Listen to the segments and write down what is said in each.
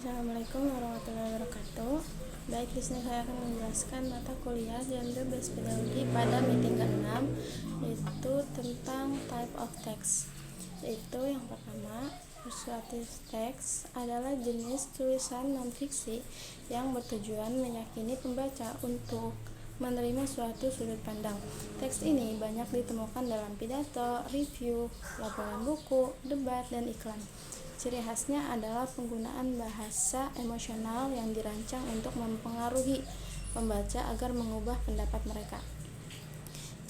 Assalamualaikum warahmatullahi wabarakatuh. Baik, di sini saya akan menjelaskan mata kuliah Gender-Based Pedagogy pada meeting ke-6, yaitu tentang type of text. Yaitu yang pertama, persuasive text adalah jenis tulisan non-fiksi yang bertujuan meyakini pembaca untuk menerima suatu sudut pandang. Teks ini banyak ditemukan dalam pidato, review, laporan buku, debat, dan iklan. Ciri khasnya adalah penggunaan bahasa emosional yang dirancang untuk mempengaruhi pembaca agar mengubah pendapat mereka.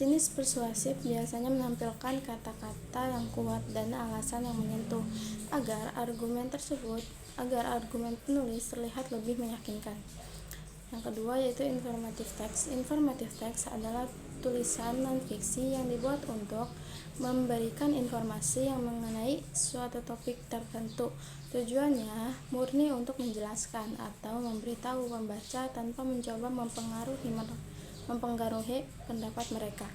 Jenis persuasif biasanya menampilkan kata-kata yang kuat dan alasan yang menyentuh agar argumen penulis terlihat lebih meyakinkan. Yang kedua yaitu informative text. Informative text adalah tulisan non-fiksi yang dibuat untuk memberikan informasi yang mengenai suatu topik tertentu. Tujuannya murni untuk menjelaskan atau memberitahu pembaca tanpa mencoba mempengaruhi pendapat mereka.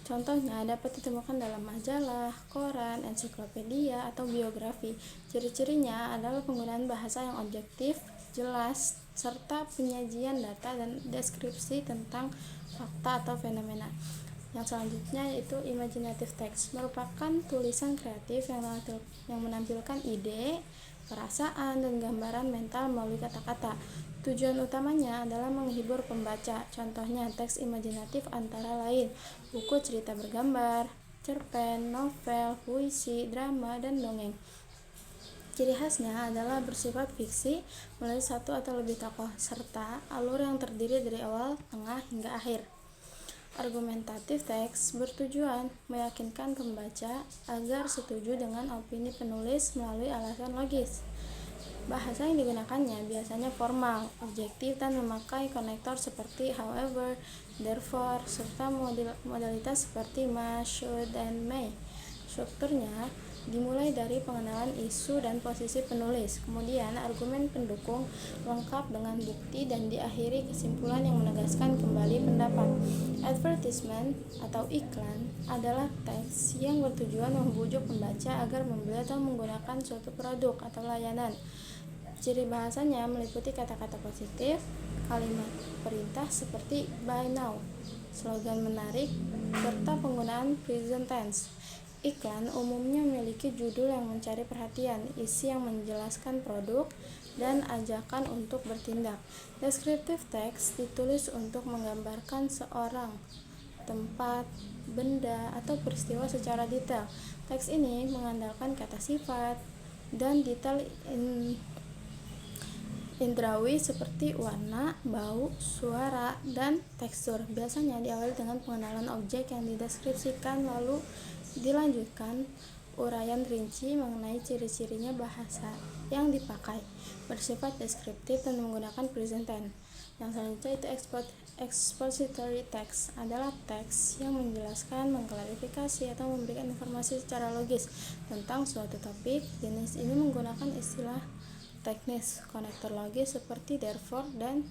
Contohnya dapat ditemukan dalam majalah, koran, ensiklopedia, atau biografi. Ciri-cirinya adalah penggunaan bahasa yang objektif, jelas, serta penyajian data dan deskripsi tentang fakta atau fenomena. Yang selanjutnya yaitu imaginative text, merupakan tulisan kreatif yang menampilkan ide, perasaan, dan gambaran mental melalui kata-kata. Tujuan utamanya adalah menghibur pembaca. Contohnya teks imajinatif antara lain buku cerita bergambar, cerpen, novel, puisi, drama, dan dongeng. Ciri khasnya adalah bersifat fiksi melalui satu atau lebih tokoh, serta alur yang terdiri dari awal, tengah, hingga akhir. Argumentative text bertujuan meyakinkan pembaca agar setuju dengan opini penulis melalui alasan logis. Bahasa yang digunakannya biasanya formal, objektif, dan memakai konektor seperti however, therefore, serta modalitas seperti must, should, dan may. Strukturnya dimulai dari pengenalan isu dan posisi penulis, kemudian argumen pendukung lengkap dengan bukti, dan diakhiri kesimpulan yang menegaskan kembali pendapat. Advertisement atau iklan adalah teks yang bertujuan membujuk pembaca agar membeli atau menggunakan suatu produk atau layanan. Ciri bahasanya meliputi kata-kata positif, kalimat perintah seperti buy now, slogan menarik, serta penggunaan present tense. Iklan umumnya memiliki judul yang mencari perhatian, isi yang menjelaskan produk, dan ajakan untuk bertindak. Descriptive text ditulis untuk menggambarkan seorang, tempat, benda, atau peristiwa secara detail. Teks ini mengandalkan kata sifat dan detail indrawi seperti warna, bau, suara, dan tekstur. Biasanya diawali dengan pengenalan objek yang dideskripsikan, lalu dilanjutkan uraian rinci mengenai ciri-cirinya. Bahasa yang dipakai bersifat deskriptif dan menggunakan present tense. Yang selanjutnya itu expository text, adalah teks yang menjelaskan, mengklarifikasi, atau memberikan informasi secara logis tentang suatu topik. Jenis ini menggunakan istilah teknis konektor logis seperti therefore dan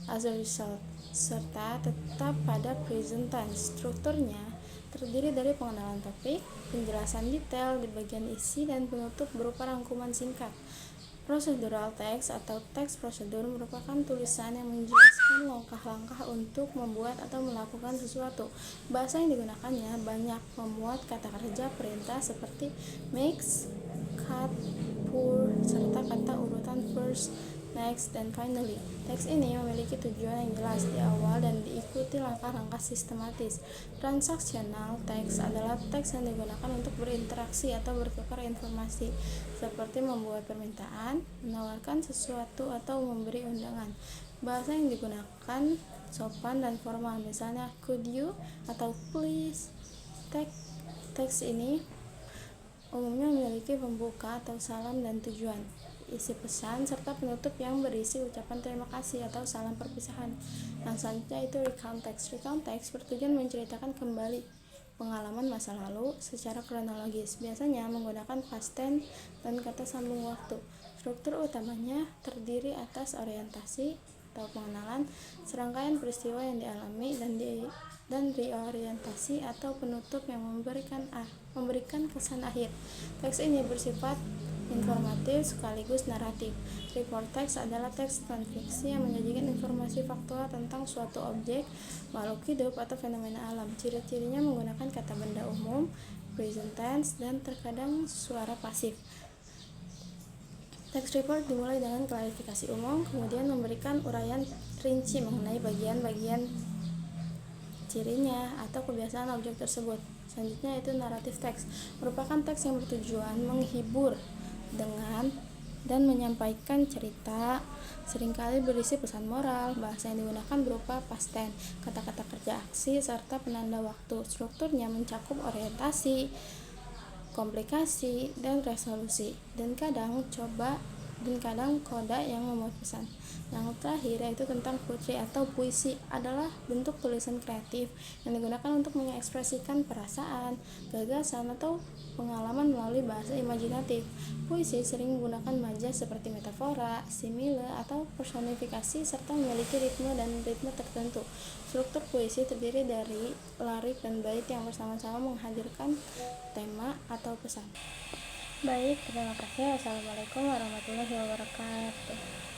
as a result, serta tetap pada present tense. Strukturnya terdiri dari pengenalan topik, penjelasan detail di bagian isi, dan penutup berupa rangkuman singkat. Procedural text atau teks prosedur merupakan tulisan yang menjelaskan langkah-langkah untuk membuat atau melakukan sesuatu. Bahasa yang digunakannya banyak memuat kata kerja perintah seperti makes, cut, pour, serta kata urutan first, next, dan finally. Teks ini memiliki tujuan yang jelas di awal dan diikuti langkah-langkah sistematis. Transaksional teks adalah teks yang digunakan untuk berinteraksi atau bertukar informasi, seperti membuat permintaan, menawarkan sesuatu, atau memberi undangan. Bahasa yang digunakan sopan dan formal, misalnya could you atau please. Teks ini umumnya memiliki pembuka atau salam dan tujuan, isi pesan, serta penutup yang berisi ucapan terima kasih atau salam perpisahan. Yang selanjutnya itu recount text. Recount text bertujuan menceritakan kembali pengalaman masa lalu secara kronologis, biasanya menggunakan past tense dan kata sambung waktu. Struktur utamanya terdiri atas orientasi atau pengenalan, serangkaian peristiwa yang dialami, dan reorientasi atau penutup yang memberikan kesan akhir. Teks ini bersifat informatif sekaligus naratif. Report text adalah teks non-fiksi yang menyajikan informasi faktual tentang suatu objek, makhluk hidup, atau fenomena alam. Ciri-cirinya menggunakan kata benda umum, present tense, dan terkadang suara pasif. Text report dimulai dengan klarifikasi umum, kemudian memberikan uraian rinci mengenai bagian-bagian cirinya atau kebiasaan objek tersebut. Selanjutnya itu naratif teks, merupakan teks yang bertujuan menghibur dengan dan menyampaikan cerita, seringkali berisi pesan moral. Bahasa yang digunakan berupa past tense, kata-kata kerja aksi, serta penanda waktu. Strukturnya mencakup orientasi, komplikasi, dan resolusi, dan kadang koda yang memuat pesan. Yang terakhir yaitu tentang poetry atau puisi, adalah bentuk tulisan kreatif yang digunakan untuk mengekspresikan perasaan, gagasan, atau pengalaman melalui bahasa imajinatif. Puisi sering menggunakan majas seperti metafora, simile, atau personifikasi, serta memiliki ritme tertentu. Struktur puisi terdiri dari larik dan bait yang bersama-sama menghadirkan tema atau pesan. Baik, terima kasih. Wassalamualaikum warahmatullahi wabarakatuh.